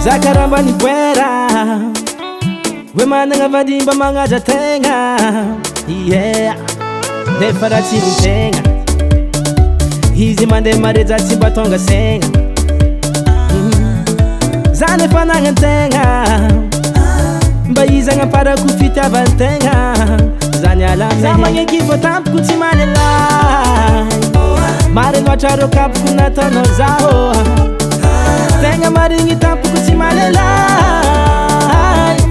Zakaramba ni kwera we mananga vadimba mangaja tenga yeah nefa rachimutenga hizi mande mareza chibatonga senga zane fananga tenga mbayiza nga para kufita bantenga zane alame zamanye kifo tampu kutimalela mare nwacharo kapu kuna tono zao tenga maringi tampu kutimalela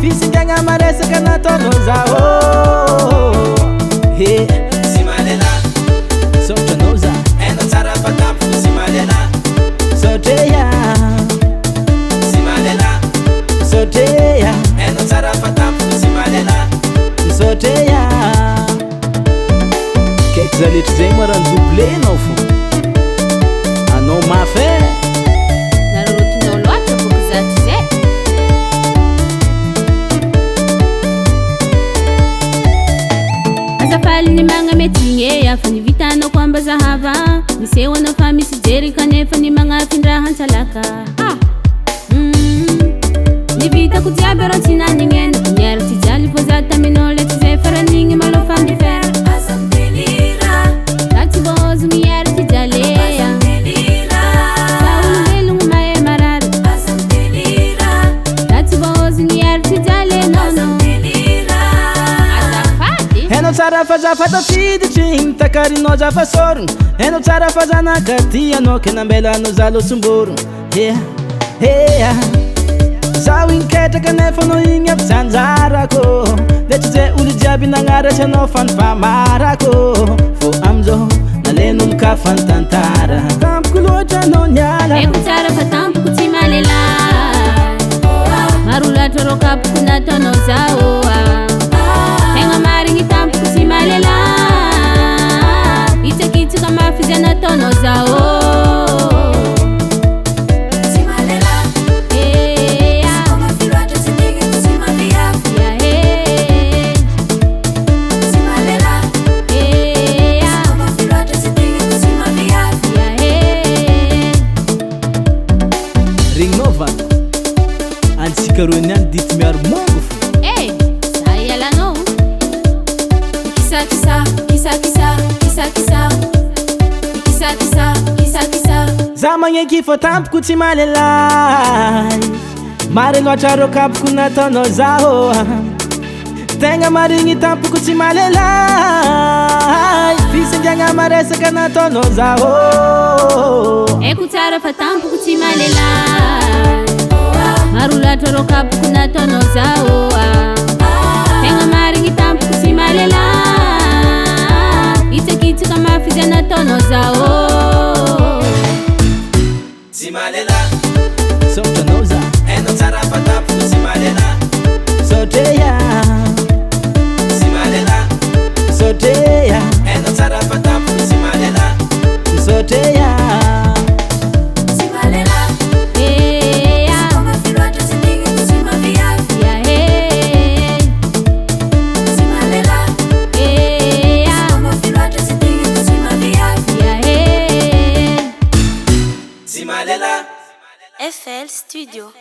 fisi tenga maresa kana tono zao he simalela soto noza eno tarafa tampu kutimalela soteya simalela soteya eno tarafa tampu kutimalela soteya kekzali tuzemara nzuble nofo ano mafe ni manga metinge ya fani vitano kwamba zahava misewa na fami sijeri kanefa ni manga findra hanchalaka ni vita kutiabero tina ningen nyero tijali pozata minole tizefera ningi malofa ni fer asamdelira tati bozu miyero tijale asamdelira saulu velu mae marar asamdelira tati bozu miyero tijale nono eno tsara fazafata fiditry takary no zafasorogno eno tsara fazanakaty anao kenambela no zalo somborono ea zaho inketraka nefa no igny aby zanjarako le tsy ze olo jiaby nagnaratsy anao fanifamarako fô amizao nalen'olo ka fanitantara tampoko loatra anao niala eko tsara fa tampoko tsy malela marolatra ro kapoko nataonao zao tegna marigny tampoko tsy malela itsakitsaka mafy zay nataonao zao antsika roa niany dity miaro mongo fo sahialanao kisakisa kisakisa kisakisa kisakisa kisakisa za magneky fô tampoko tsy malelay mare loatra rô kapoko nataonao zaho tegna marigny tampoko tsy malelay fisingiagna maresaka nataonao zaho eko tsara fa tampoko tsy malelay marolatra ro kapoko nataonao zao tegna marigny tampoko tsy malela itsakitsaka mafy zay nataonao zao tsy malela sotanao za eno tsara fa tampoko tsy malela soteya tsy malela soteya eno tsara fa tampoko tsy malela soteya FL Studio.